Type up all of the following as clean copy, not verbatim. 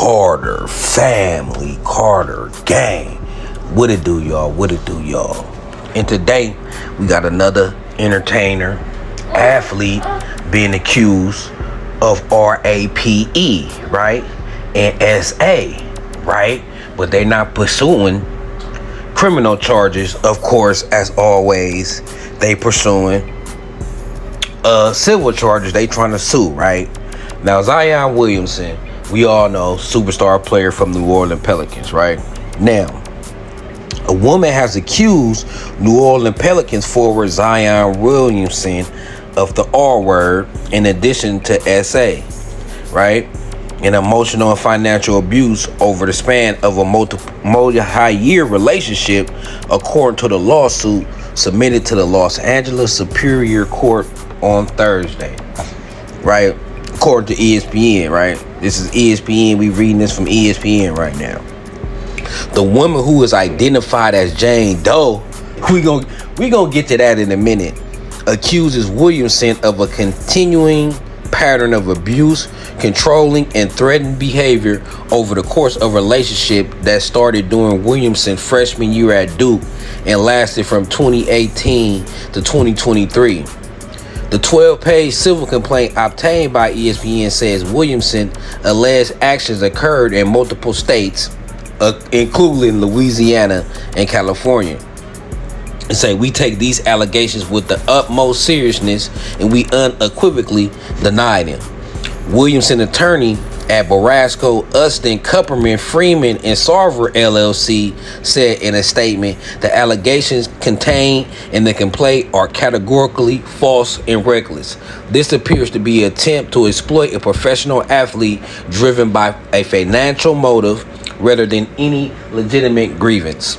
Carter family, Carter gang. What it do, y'all? What it do, y'all? And today we got another entertainer, athlete being accused of RAPE, right? And SA, right? But they not pursuing criminal charges. Of course, as always, they pursuing civil charges. They trying to sue, right? Now, Zion Williamson, we all know, superstar player from New Orleans Pelicans, right? Now, a woman has accused New Orleans Pelicans forward Zion Williamson of the R word in addition to SA, right? And emotional and financial abuse over the span of a multi-year relationship, according to the lawsuit submitted to the Los Angeles Superior Court on Thursday, right? According to ESPN, right? This is ESPN. We reading this from ESPN right now. The woman who is identified as Jane Doe, we gonna get to that in a minute, accuses Williamson of a continuing pattern of abuse, controlling, and threatening behavior over the course of a relationship that started during Williamson's freshman year at Duke and lasted from 2018 to 2023. The 12-page civil complaint obtained by ESPN says Williamson alleged actions occurred in multiple states, including Louisiana and California. And say, we take these allegations with the utmost seriousness and we unequivocally deny them. Williamson attorney at Barasco, Ustin, Kupperman, Freeman, and Sarver LLC said in a statement, the allegations contained in the complaint are categorically false and reckless. This appears to be an attempt to exploit a professional athlete driven by a financial motive rather than any legitimate grievance.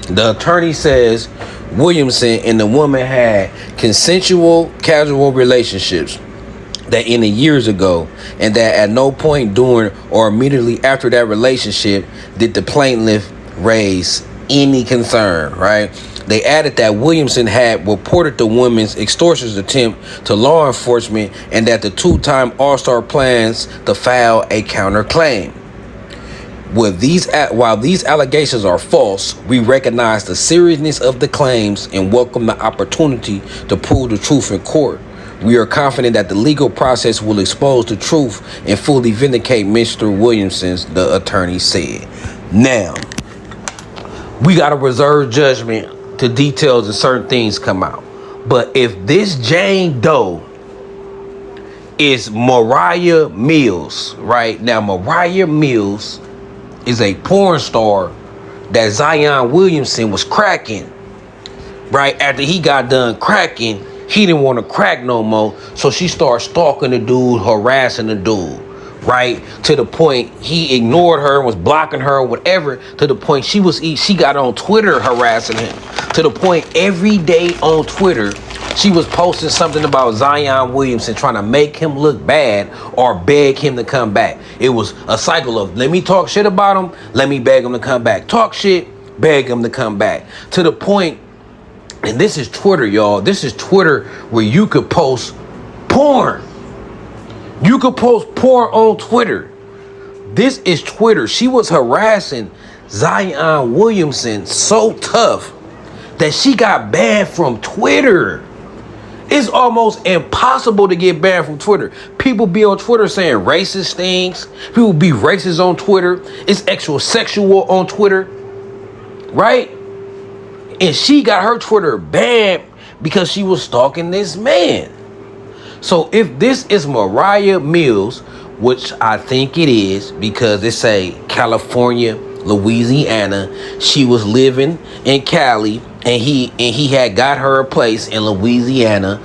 The attorney says Williamson and the woman had consensual casual relationships that ended years ago, and that at no point during or immediately after that relationship did the plaintiff raise any concern, right? They added that Williamson had reported the woman's extortion attempt to law enforcement and that the two-time All-Star plans to file a counterclaim. While these allegations are false, we recognize the seriousness of the claims and welcome the opportunity to prove the truth in court. We are confident that the legal process will expose the truth and fully vindicate Mr. Williamson, the attorney said. Now, we got to reserve judgment to details and certain things come out. But if this Jane Doe is Mariah Mills, right? Now, Mariah Mills is a porn star that Zion Williamson was cracking, right? After he got done cracking, he didn't want to crack no more, so she started stalking the dude, harassing the dude, right? To the point he ignored her and was blocking her or whatever, to the point she got on Twitter harassing him. To the point every day on Twitter, she was posting something about Zion Williamson, trying to make him look bad or beg him to come back. It was a cycle of, let me talk shit about him, let me beg him to come back. Talk shit, beg him to come back. To the point, and this is Twitter, y'all. This is Twitter where you could post porn. You could post porn on Twitter. This is Twitter. She was harassing Zion Williamson so tough that she got banned from Twitter. It's almost impossible to get banned from Twitter. People be on Twitter saying racist things. People be racist on Twitter. It's actual sexual on Twitter, right? And she got her Twitter banned because she was stalking this man. So if this is Mariah Mills, which I think it is because it's a California, Louisiana, she was living in Cali and he had got her a place in Louisiana.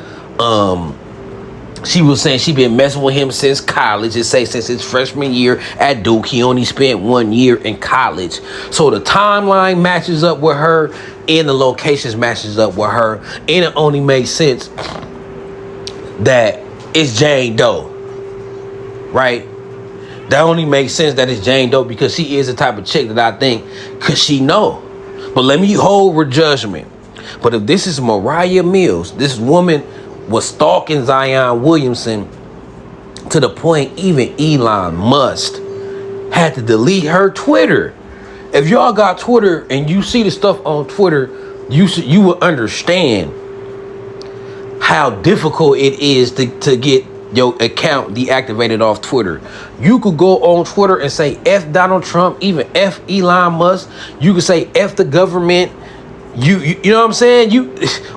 She was saying she been messing with him since college. It say since his freshman year at Duke. He only spent 1 year in college. So the timeline matches up with her and the locations matches up with her. And it only makes sense that it's Jane Doe, right? That only makes sense that it's Jane Doe because she is the type of chick that I think, because she know. But let me hold her judgment. But if this is Mariah Mills, this woman was stalking Zion Williamson to the point even Elon Musk had to delete her Twitter. If y'all got Twitter and you see the stuff on Twitter, you will understand how difficult it is to get your account deactivated off Twitter. You could go on Twitter and say F Donald Trump, even F Elon Musk. You could say F the government. You know what I'm saying?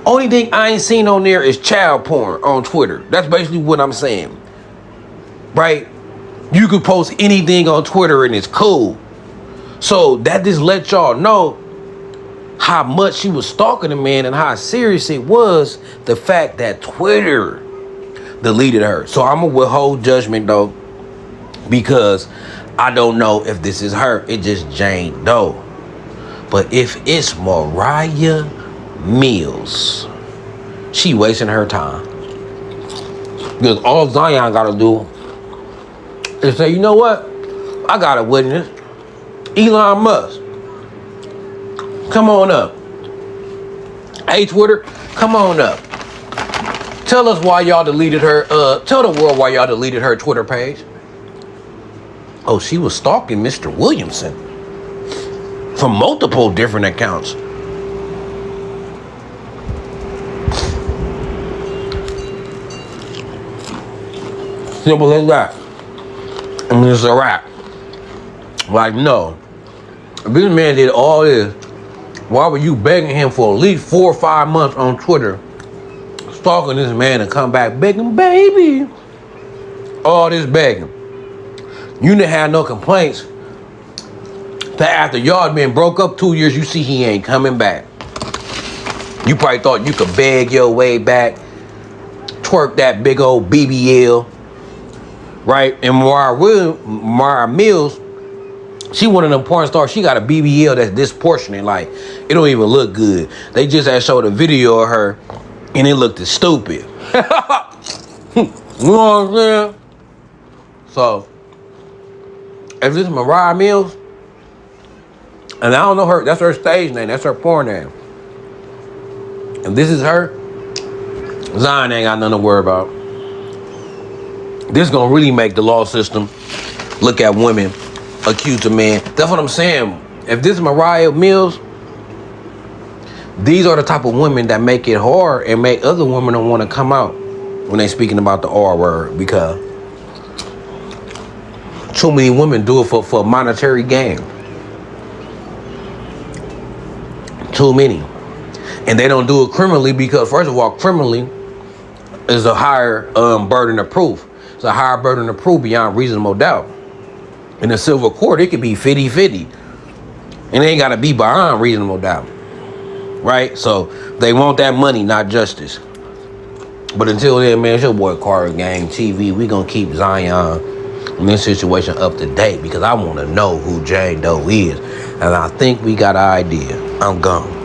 Only thing I ain't seen on there is child porn on Twitter. That's basically what I'm saying. Right? You could post anything on Twitter and it's cool. So that just let y'all know how much she was stalking the man and how serious it was, the fact that Twitter deleted her. So I'm gonna withhold judgment though, because I don't know if this is her. It just Jane Doe. But if it's Mariah Mills, she wasting her time. Because all Zion gotta do is say, you know what? I got a witness. Elon Musk. Come on up. Hey Twitter, come on up. Tell us why y'all deleted her, tell the world why y'all deleted her Twitter page. Oh, she was stalking Mr. Williamson from multiple different accounts. Simple as that. I mean, it's a wrap. Like, no. If this man did all this, why were you begging him for at least 4 or 5 months on Twitter, stalking this man to come back begging, baby? All this begging. You didn't have no complaints that after y'all been broke up 2 years, you see he ain't coming back. You probably thought you could beg your way back, twerk that big old BBL, right? And Mariah Mills, she one of them porn stars. She got a BBL that's disproportionate. Like, it don't even look good. They just had showed a video of her, and it looked stupid. You know what I'm saying? So, if this is Mariah Mills, and I don't know her, that's her stage name, that's her porn name. If this is her, Zion ain't got nothing to worry about. This is gonna really make the law system look at women accused of men. That's what I'm saying. If this is Mariah Mills, these are the type of women that make it hard and make other women don't want to come out when they speaking about the R word, because too many women do it for monetary gain. Too many. And they don't do it criminally because, first of all, criminally is a higher burden of proof. It's a higher burden of proof beyond reasonable doubt. In a civil court, it could be 50-50. And it ain't got to be beyond reasonable doubt. Right? So they want that money, not justice. But until then, man, it's your boy Carter Gang TV. We going to keep Zion in this situation up to date because I want to know who Jane Doe is. And I think we got an idea. I'm gone.